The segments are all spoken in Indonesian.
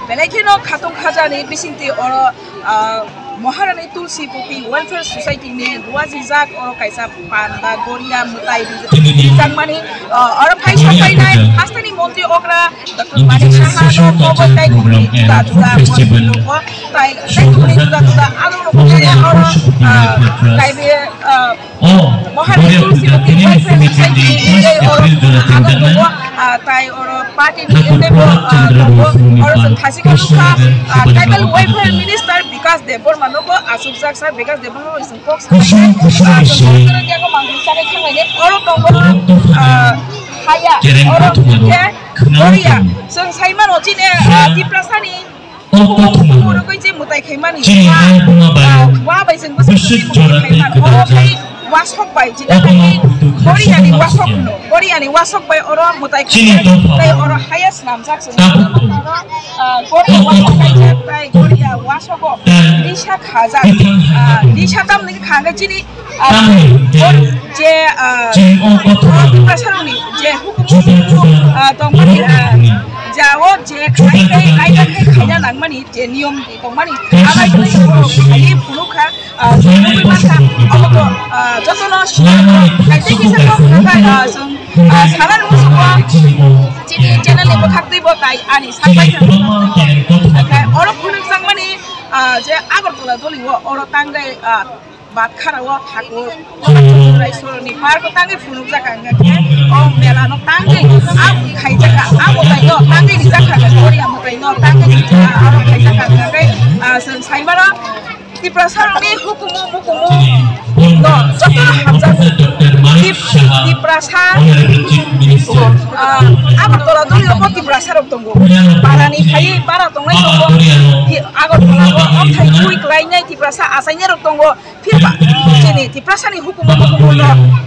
Belakino Katong Khajani Bisinti or Maharani Tulsipoti Welfare Society ne Luazizak or Kaisa Panda Goria Mutai Zangmani or Paisa Kainai Hastani Monti Okra Dr. Manik Shahano Kobotai Festival Maharani Tulsipoti Welfare Society or party or Hasikaluka Tribal Welfare Minister because they were Manobo Asubsak because they were some folks Haya Korea so Simon Ojine Diprasani Mutai Kemani Wabaisen Wasok by Korean Wasok Korean Wasok by Oro Mutai or highest Namsaks Korea Korea Wasoko Disha Kaza Disha Tam Kangajini Pasaroni Tomani Jawo Kai Kaya Langmani Genium Tomani I Puluka Jotono I think it's a Saran channel Bakati Botai and his or Pulu Sangmani Agartula Doli or Tanga Bakarawa Taco Soroni Parko Tangi Funuzaka or Melano Tangi Kaijaka Amotayo Tangi Zaka Korea Motaino Tangi Kaijaka Saimara Diprasaroni Hukumu no Jotono Hamza Diprasa Agartula Doli Diprasar of Tongo Parani Hai Paratongo Agartula of Tai Quick Line Diprasa Asanya of Tongo Pipa Jenny Diprasani Hukumu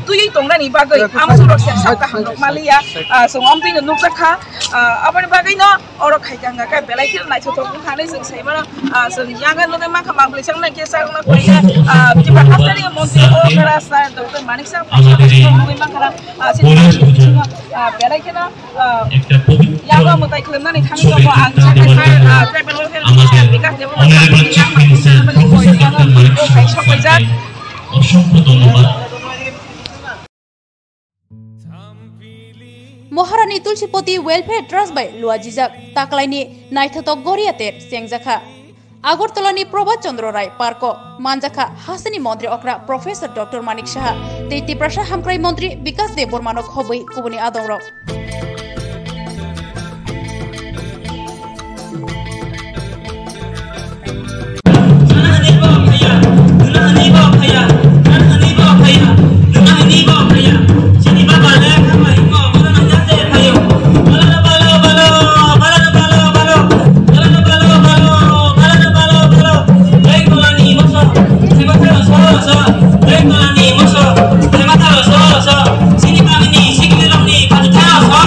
Tuyi Tongani Bagay Amsur Saka Malia so I'm being a Nuzaka Upon Bagino or Kaitanga Belaki Night to Hanis and Saber so young and Makama like Yasana after Monte Okara Dr. Maniksa Belakina Yama Mutaiklan Hango Maharani Tulsipoti Welfare Trust by Luajizak Taklaini Naithatok Goriater Sengzakha Agortolani Proba Chandra Rai Parko Manjaka Hasani Montri Okra Professor Dr. Manik Shah Teti Prasha Hamkrai Montri Bikas de Bormanok Hobby Kubuni Adoro Sini kami ni, sini kita ni, pada tahu.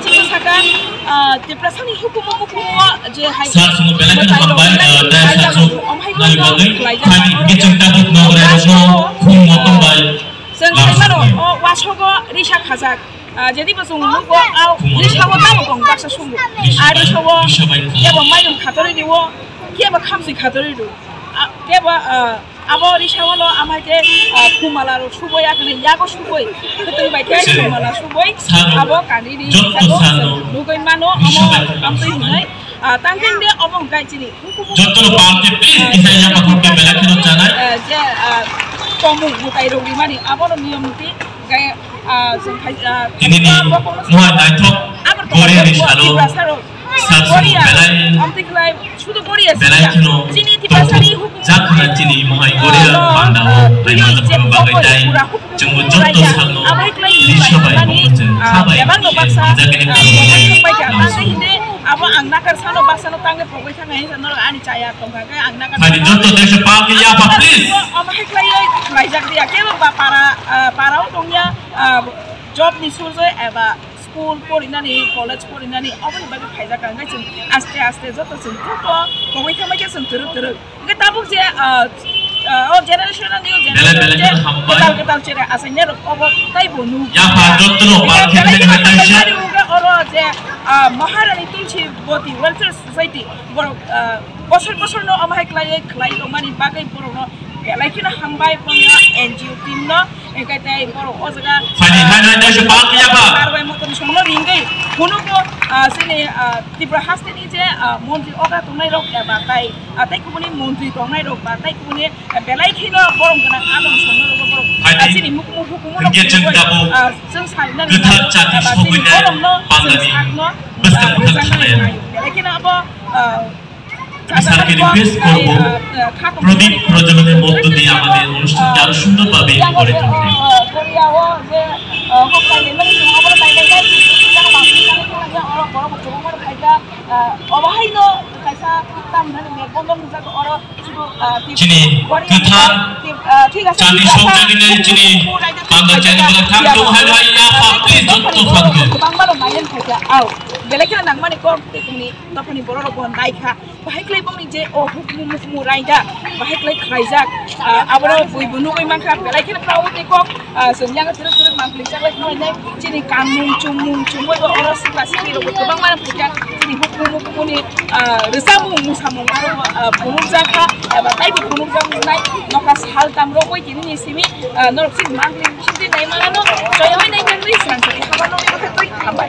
itu sakan depresi hukum je hai saat semua belakang sampai dan satu lagi lagi kami kita dapat mengolah hukum kembali Sengkaiman wasogo risha khazak jadi pasung nuko au risha wo tamu kong baksa sungu ari sogo keba mayum khatori diwo keba khamsi khatori du keba abo risha wo amai ke kumala ro suboi akne yago suboi ketung bai ke kumala suboi abo kani di sago nukoi mano amo amtoi hunai tangking dia obong kai chini jotono party please kita yang pakai belakang jangan je komung bukai rogi mani abon niyam ti gaya ini nih muat naik Korea di Salo satu belai amtiklai sudah Korea belai kino sini di pasari hukum jangan sini muat Korea pandau memang berbagai day jemput jotoh salo di Shabai pokoknya Shabai jadi apa angnaker sano basano tangge pokoi thang ai sano ani chaya tongka ga angnaker hari jotoh dari sepak ya apa please ama heklai jak dia kelo ba para tongnya job ni surzo eba school porinani college porinani apa ni bagi khaija kan ga chung aste jotoh chung ko pokoi thang ga chung turut ga tabuk je generation new generation ketal cere asanya obo tai bonu ya pak jotoh party dengan oro je Maharani Tulsi Boti Welfare Society boro bosor no amai klai no mani bagai boro no kelai kina hambai pona NGO team no ekai tai boro ojaga fani hana da se bak ya ba karwai moton somno ringai kuno ko sini Tripura hasteni je montri oga tunai rok ya batai atai kumuni montri tunai rok batai kumuni belai kino borong kana adom somno rok boro sini mukumu no jeng saina ni sini borong no लेकिन अब Besar request করব প্রদীপ প্রজ্বলনের মধ্য দিয়ে আমাদের অনুষ্ঠানটি আরো সুন্দরভাবে গড়ে তুলতে Cini kita candi songkang ini cini pandang candi pada tanggung hari ya pasti jotoh sanggup. Belakang nang mani kor tekuni tapani bororo bon naikha bahai klai bong ni je o hukumu raida bahai klai khaijak abro bui bunu koi mangkha belakang kraw te kok senjang terus mangkli saklai nai cini kamung cumoi bo oro sikla sikli ro kebang mana puja cini hukumu ni resamu musamu aro bunu jakha ba tai bu bunu jang nai nokas hal tam ro koi kini ni simi norok sin mangli sindi nai mana no joyoi nai jangli sang koi habano ni koi hambai